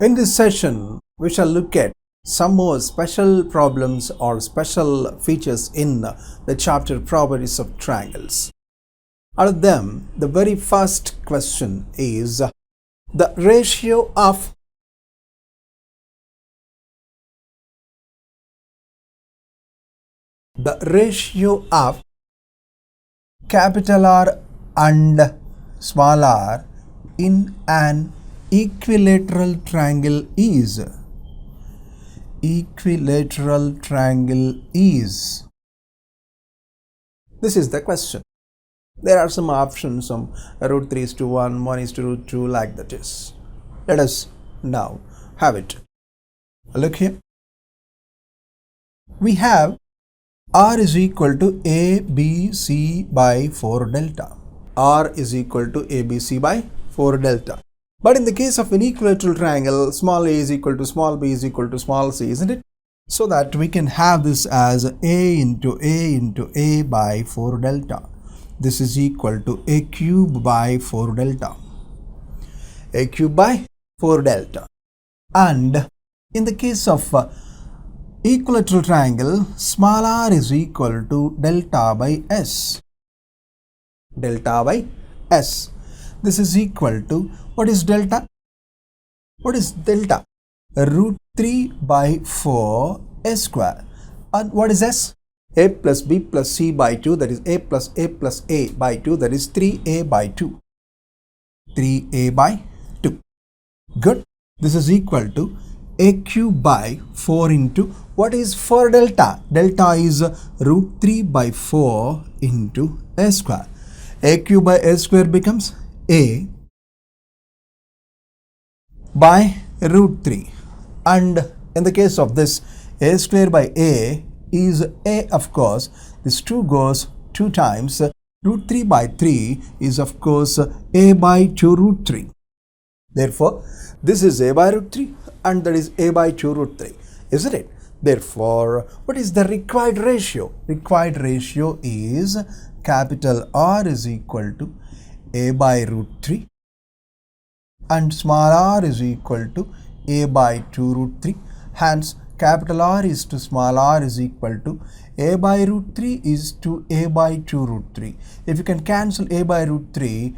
In this session, we shall look at some more special problems or special features in the chapter Properties of Triangles. Out of them, the very first question is the ratio of capital R and small r in an equilateral triangle is. This is the question. There are some options, some root 3:1, 1:√2, like that is. Let us now have it. Look here. We have R is equal to ABC by 4 delta. R is equal to ABC by 4 delta. But in the case of an equilateral triangle, small a is equal to small b is equal to small c, isn't it? So that we can have this as a into a by 4 delta. This is equal to a cube by 4 delta. A cube by 4 delta. And in the case of equilateral triangle, small r is equal to delta by s. Delta by s. This is equal to, what is delta? What is delta? Root 3 by 4 s square. And what is s? A plus b plus c by 2, that is a plus a by 2, that is 3a by 2. 3a by 2. Good. This is equal to a cube by 4 into, what is 4 delta? Delta is root 3 by 4 into s square. A cube by s square becomes a by root 3. And in the case of this, a square by a is a, of course. This 2 goes 2 times. Root 3 by 3 is, of course, a by 2 root 3. Therefore, this is a by root 3 and that is a by 2 root 3, isn't it? Therefore, what is the required ratio? Required ratio is capital R is equal to a by root 3 and small r is equal to a by 2 root 3. Hence, capital R is to small r is equal to a by root 3 is to a by 2 root 3. If you can cancel a by root 3,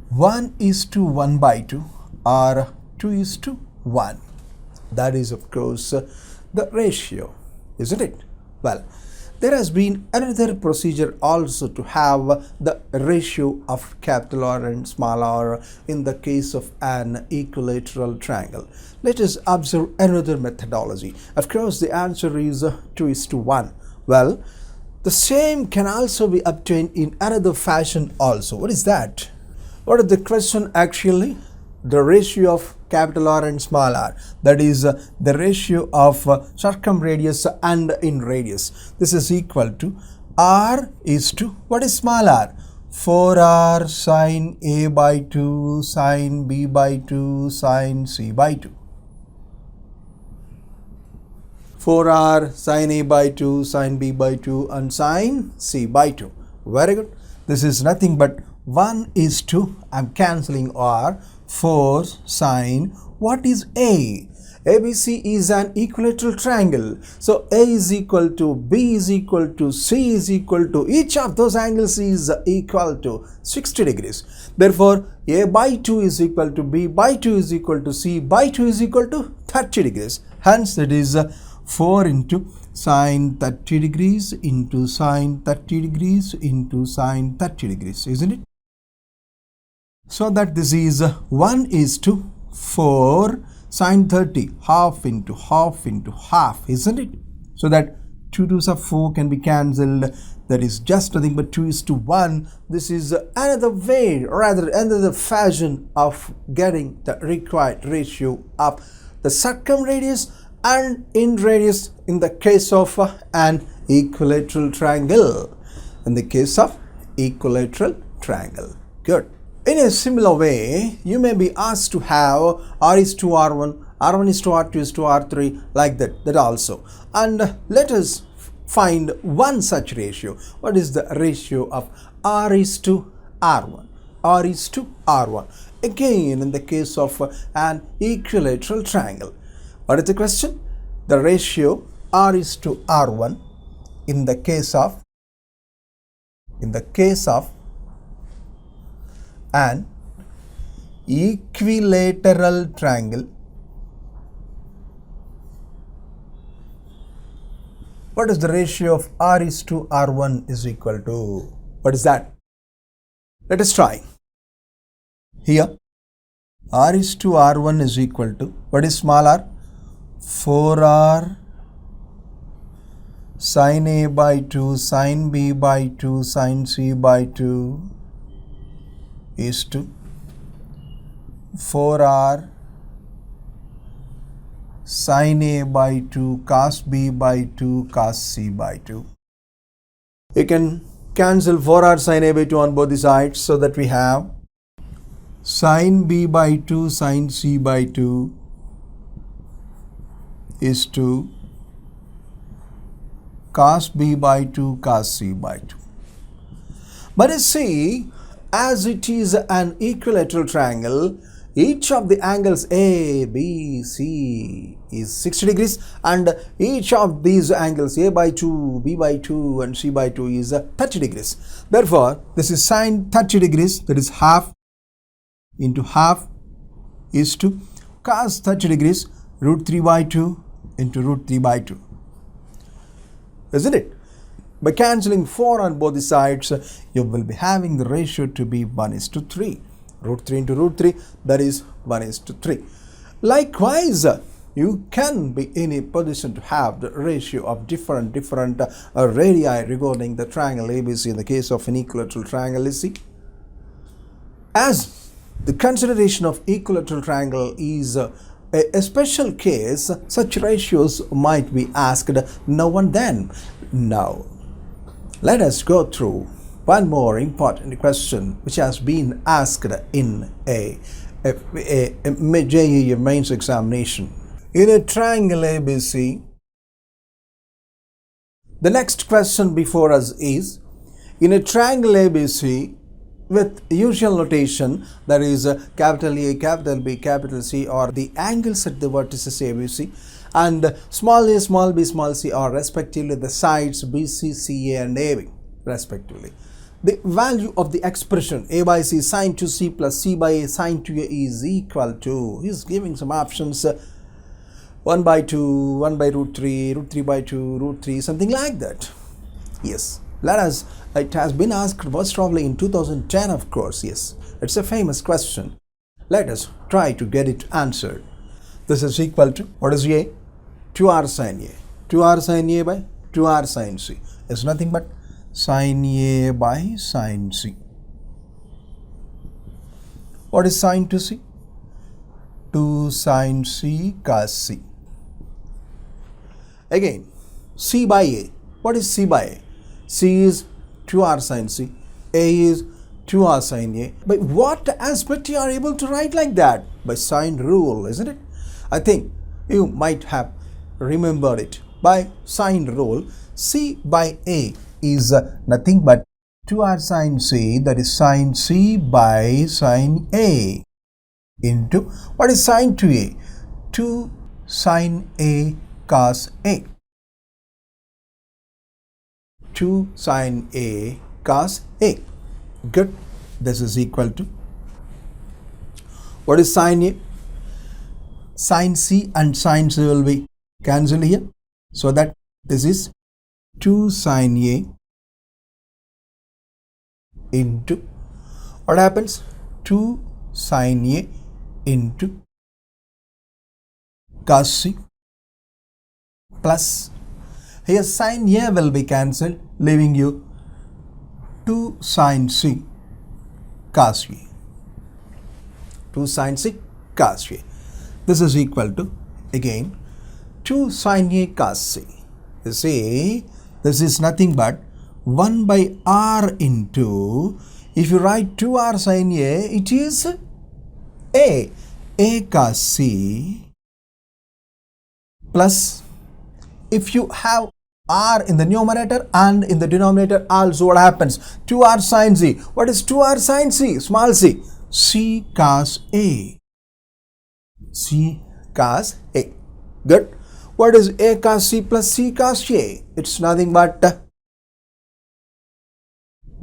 1 is to 1 by 2 or 2 is to 1. That is, of course, the ratio, isn't it? Well, there has been another procedure also to have the ratio of capital R and small r in the case of an equilateral triangle. Let us observe another methodology. Of course, the answer is 2:1. Well, the same can also be obtained in another fashion also. What is that? What is the question actually? The ratio of capital R and small r, that is the ratio of circumradius and in radius. This is equal to r is to, what is small r? 4r sine a by 2 sine b by 2 sine c by 2. 4r sine a by 2 sine b by 2 and sine c by 2. Very good. This is nothing but 1 is to, I am cancelling r, 4 sine, what is A? ABC is an equilateral triangle. So A is equal to B is equal to C is equal to, each of those angles is equal to 60 degrees. Therefore, A by 2 is equal to B by 2 is equal to C by 2 is equal to 30 degrees. Hence, it is 4 into sine 30 degrees into sine 30 degrees into sine 30 degrees, isn't it? So that this is 1 is to 4 sine 30, half into half into half, isn't it? So that 2 2s of 4 can be cancelled. That is just nothing but 2:1. This is another way, or rather another fashion of getting the required ratio of the circumradius and in radius in the case of an equilateral triangle. In the case of equilateral triangle. Good. In a similar way, you may be asked to have R is to R1, R1 is to R2 is to R3, like that also. And let us find one such ratio. What is the ratio of R is to R1? R is to R1. again in the case of an equilateral triangle. What is the question? The ratio R is to R1 in the case of an equilateral triangle. What is the ratio of R is to R1 is equal to? What is that? Let us try. Here R is to R1 is equal to, what is small r? 4R sin A by 2 sin B by 2 sin C by 2 is to 4R sin A by 2 cos B by 2 cos C by 2. You can cancel 4R sin A by 2 on both the sides, so that we have sin B by 2 sin C by 2 is to cos B by 2 cos C by 2. But you see, as it is an equilateral triangle, each of the angles A, B, C is 60 degrees, and each of these angles A by 2, B by 2 and C by 2 is 30 degrees. Therefore, this is sin 30 degrees, that is half into half is to cos 30 degrees root 3 by 2 into root 3 by 2. Isn't it? By cancelling 4 on both the sides, you will be having the ratio to be 1:3. Root 3 into root 3, that is 1:3. Likewise, you can be in a position to have the ratio of different radii regarding the triangle ABC in the case of an equilateral triangle. You see, as the consideration of equilateral triangle is a special case, such ratios might be asked now and then. Now, let us go through one more important question which has been asked in a JEE mains examination. In a triangle ABC, the next question before us is, in a triangle ABC with usual notation, that is capital A, capital B, capital C are the angles at the vertices ABC, and small a, small b, small c are respectively the sides BC, CA and AB respectively. The value of the expression A by C sin to C plus C by A sin to A is equal to, he is giving some options, 1 by 2, 1 by root 3, root 3 by 2, root 3, something like that. Yes, let us, it has been asked most probably in 2010, of course. Yes, it's a famous question. Let us try to get it answered. This is equal to, what is A? 2R sin A. 2R sin A by 2R sin C is nothing but sin A by sin C. What is sin to C? 2 sin C cos C. Again, C by A. What is C by A? C is 2R sin C. A is 2R sin A. By what aspect you are able to write like that? By sine rule, isn't it? I think you might have remembered it. By sine rule, C by A is nothing but 2R sin C, that is sin C by sin A, into, what is sin to A? 2 sin A cos A. 2 sin A cos A. Good. This is equal to, what is sin A? Sin C and sin C will be cancelled here, so that this is 2 sin A into, what happens? 2 sin A into cos C plus, here sin A will be cancelled, leaving you 2 sin C cos A. 2 sin C cos A. This is equal to, again, 2 sin A cos C. You see, this is nothing but 1 by R into, if you write 2R sin A, it is A cos C, plus, if you have R in the numerator and in the denominator also, what happens? 2R sin C. What is 2R sin C? Small c. C cos A. C cos A. Good. What is A cos C plus C cos A? It's nothing but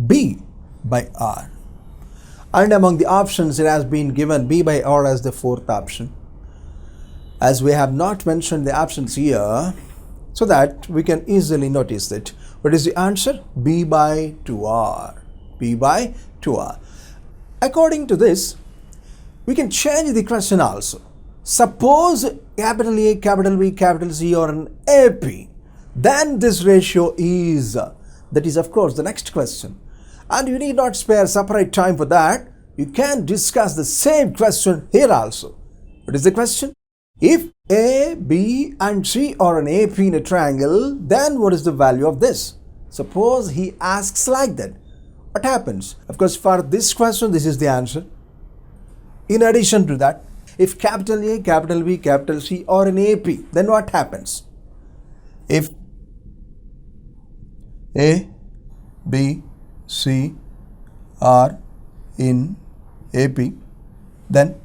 B by R. And among the options, it has been given B by R as the fourth option. As we have not mentioned the options here, so that we can easily notice that. What is the answer? B by 2R. B by 2R. According to this, we can change the question also. Suppose capital A, capital B, capital C are an AP. Then this ratio is, that is of course the next question. And you need not spare separate time for that. You can discuss the same question here also. What is the question? If A, B and C are an AP in a triangle, then what is the value of this? Suppose he asks like that. What happens? Of course, for this question, this is the answer. In addition to that, if capital A, capital B, capital C are an AP, then what happens? If A, B, C are in AP, then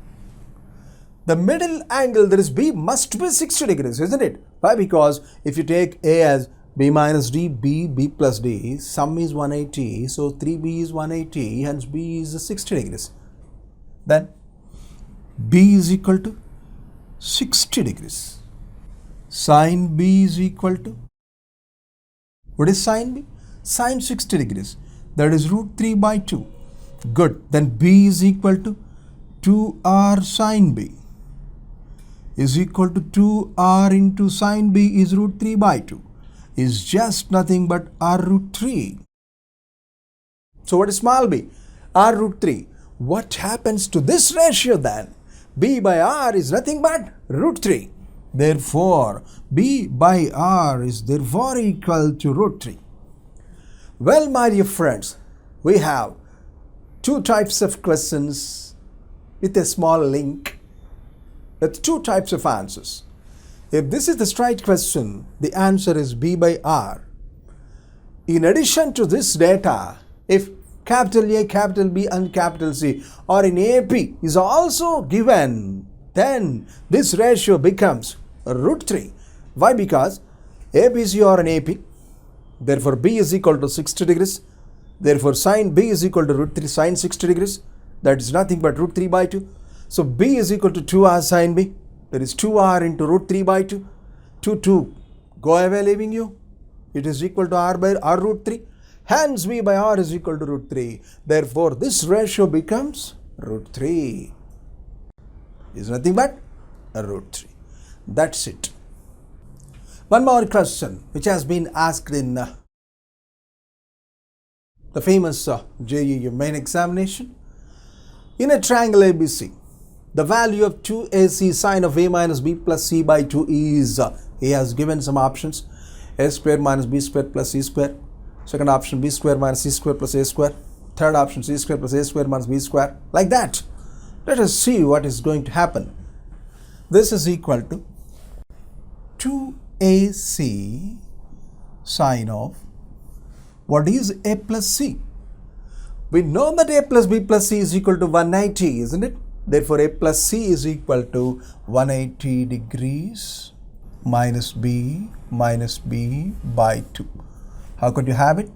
the middle angle, that is B, must be 60 degrees, isn't it? Why? Because if you take A as B minus D, B plus D, sum is 180, so 3B is 180, hence B is 60 degrees. Then B is equal to 60 degrees. Sin B is equal to, what is sin B? Sin 60 degrees, that is root 3 by 2. Good. Then B is equal to 2R sin B is equal to 2R into sin B is root 3 by 2 is just nothing but R root 3. So what is small b? R root 3. What happens to this ratio then? B by R is nothing but root 3. Therefore, B by R is therefore equal to root 3. Well, my dear friends, we have two types of questions with a small link with two types of answers. If this is the straight question, the answer is B by R. In addition to this data, if capital A, capital B and capital C are in AP is also given, then this ratio becomes root 3. Why? Because ABC are in AP, therefore B is equal to 60 degrees. Therefore, sin B is equal to root 3 sin 60 degrees. That is nothing but root 3 by 2. So, B is equal to 2R sin B. That is 2R into root 3 by 2. 2 go away leaving you. It is equal to R by R root 3. Hence, B by R is equal to root 3. Therefore, this ratio becomes root 3. Is nothing but a root 3. That's it. One more question which has been asked in the famous JEE main examination. In a triangle ABC, the value of 2AC sine of A minus B plus C by 2 is, he has given some options, A square minus B square plus C square. Second option, B square minus C square plus A square. Third option, C square plus A square minus B square. Like that. Let us see what is going to happen. This is equal to 2AC sine of, what is A plus C? We know that A plus B plus C is equal to 180, isn't it? Therefore, A plus C is equal to 180 degrees minus B by 2. How could you have it?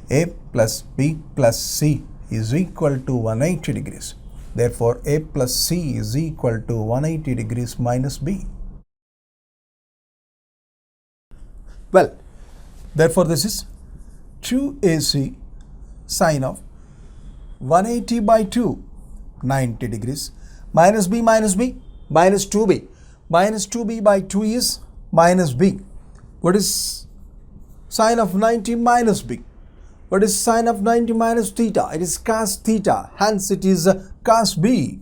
A plus B plus C is equal to 180 degrees. Therefore, A plus C is equal to 180 degrees minus B. Well, therefore, this is 2AC sine of 180 by 2, 90 degrees, minus B minus 2B. Minus 2B by 2 is minus B. What is sine of 90 minus B? What is sine of 90 minus theta? It is cos theta. Hence, it is cos B.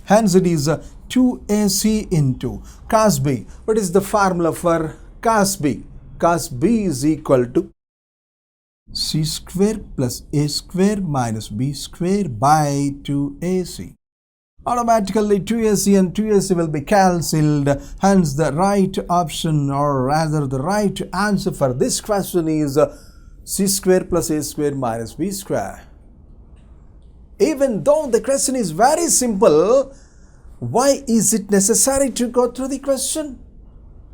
Hence, it is 2AC into cos B. What is the formula for cos B? Cos B is equal to C square plus A square minus B square by 2AC. Automatically 2AC and 2AC will be cancelled. Hence, the right option, or rather the right answer for this question is C square plus A square minus B square. Even though the question is very simple, why is it necessary to go through the question?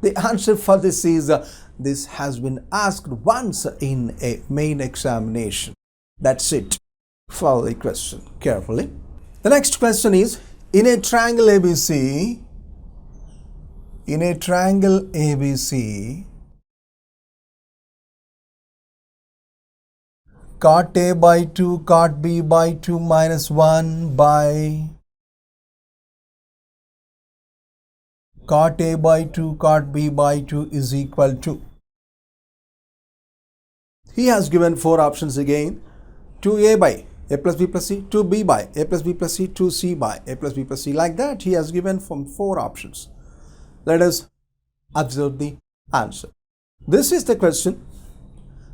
The answer for this is this has been asked once in a main examination. That's it. Follow the question carefully. The next question is, in a triangle ABC, cot A by 2, cot B by 2 minus 1 by cot A by 2, cot B by 2 is equal to. He has given 4 options again. 2A by A plus B plus C, 2B by A plus B plus C, 2C by A plus B plus C. Like that, he has given from 4 options. Let us observe the answer. This is the question.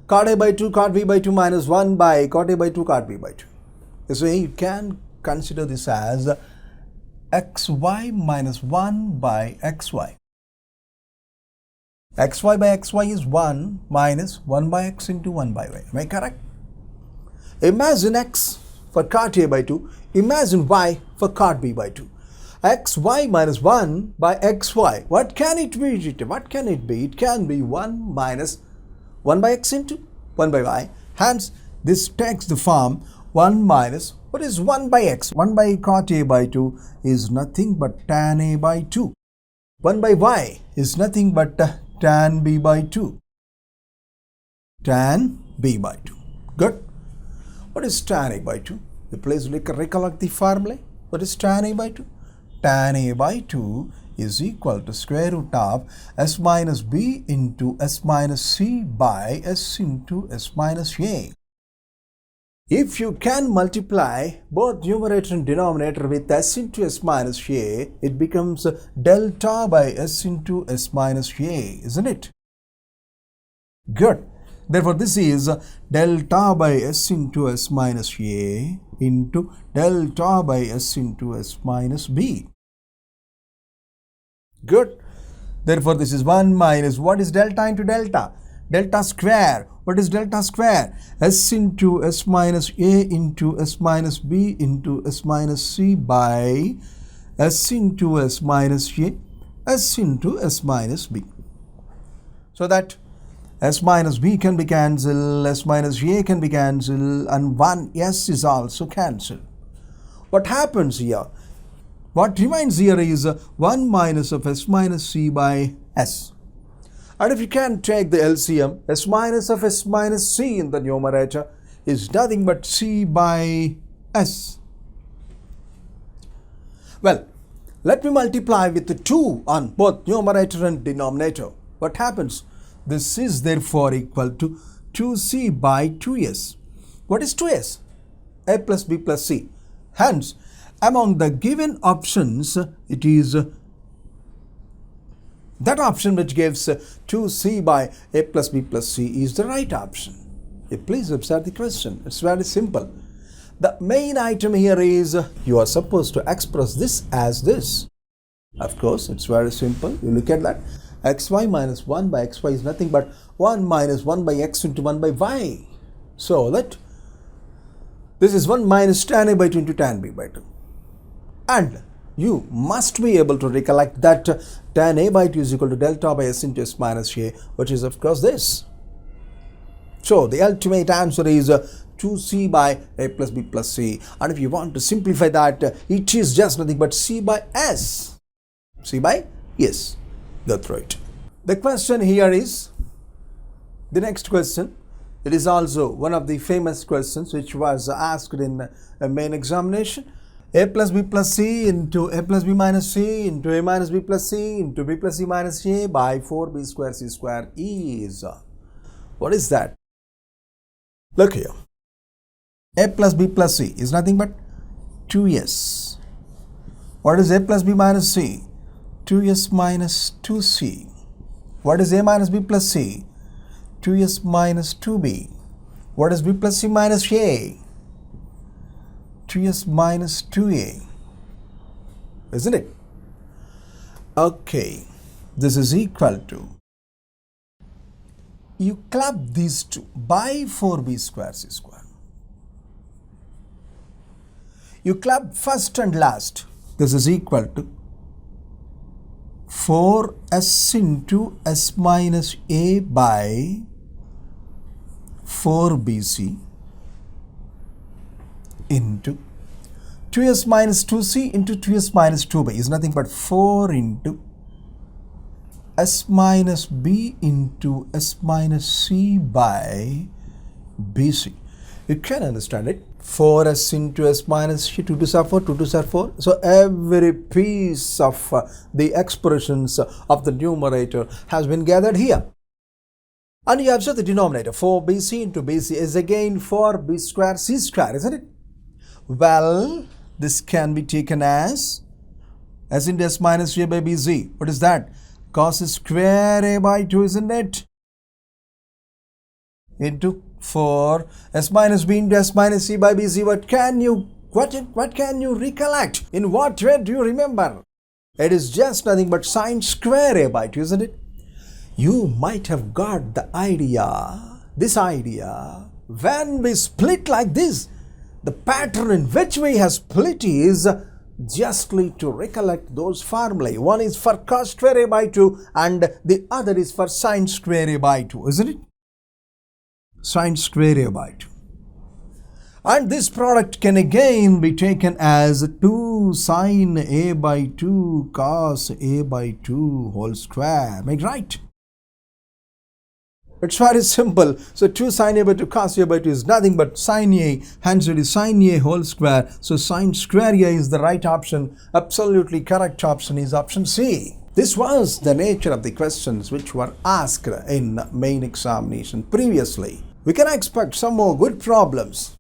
Cot A by 2, cot B by 2 minus 1 by cot A by 2, cot B by 2. So you can consider this as xy minus 1 by xy. xy by xy is 1 minus 1 by x into 1 by y. Am I correct? Imagine x for cot A by 2. Imagine y for cot B by 2. xy minus 1 by xy. What can it be? What can it be? It can be 1 minus 1 by x into 1 by y. Hence, this takes the form 1 minus, what is 1 by x? 1 by cot A by 2 is nothing but tan A by 2. 1 by y is nothing but tan B by 2. Tan B by 2. Good. What is tan A by 2? Please recollect the formula. What is tan A by 2? Tan A by 2 is equal to square root of s minus b into s minus c by s into s minus a. If you can multiply both numerator and denominator with s into s minus a, it becomes delta by s into s minus a, isn't it? Good. Therefore, this is delta by s into s minus a into delta by s into s minus b. Good. Therefore, this is 1 minus, what is delta into delta? Delta square. What is delta square? S into s minus a into s minus b into s minus c by s into s minus a, s into s minus b. So that s minus b can be cancelled, s minus a can be cancelled, and 1 s is also cancelled. What happens here? What remains here is 1 minus of s minus c by s. And if you can take the LCM, s minus of s minus c in the numerator is nothing but c by s. Well, let me multiply with the 2 on both numerator and denominator. What happens? This is therefore equal to 2c by 2s. What is 2s? A plus b plus c. Hence, among the given options, it is that option which gives 2c by a plus b plus c is the right option. Please observe the question. It's very simple. The main item here is you are supposed to express this as this. Of course, it's very simple. You look at that. Xy minus 1 by xy is nothing but 1 minus 1 by x into 1 by y. So that this is 1 minus tan a by 2 into tan b by 2. And you must be able to recollect that tan a by 2 is equal to delta by s into s minus a, which is of course this. So the ultimate answer is 2c by a plus b plus c. And if you want to simplify that, it is just nothing but c by s. C by s. Go through it. The question here is the next question. It is also one of the famous questions which was asked in a main examination. A plus b plus c into a plus b minus c into a minus b plus c into b plus c minus a by 4b square c square is. What is that? Look here. A plus b plus c is nothing but 2s. What is a plus b minus c? 2s minus 2c. What is a minus b plus c? 2s minus 2b. What is b plus c minus a? 2s minus 2a. Isn't it? Okay. This is equal to. You club these two by 4b square c square. You club first and last. This is equal to 4s into s minus a by 4bc into 2s minus 2c into 2s minus 2b is nothing but 4 into s minus b into s minus c by bc. You can understand it. 4s into s minus c, 2 2s are 4, 2 2s are 4. So every piece of the expressions of the numerator has been gathered here. And you observe the denominator. 4bc into bc is again 4b square c square, isn't it? Well, this can be taken as s into s minus a by bc. What is that? Cos square a by 2, isn't it? Into 4 s minus b into s minus c by bc. What can you recollect? In what way do you remember? It is just nothing but sine square a by 2, isn't it? You might have got the idea, this idea, when we split like this. The pattern in which we have split is justly to recollect those formulae. One is for cos square a by 2 and the other is for sine square a by 2, isn't it? Sine square a by 2. And this product can again be taken as 2 sine a by 2 cos a by 2 whole square. Make right? It's very simple. So 2 sine a by 2 cos a by 2 is nothing but sine a, hence it is sine a whole square. So sine square a is the right option. Absolutely correct option is option C. This was the nature of the questions which were asked in main examination previously. We can expect some more good problems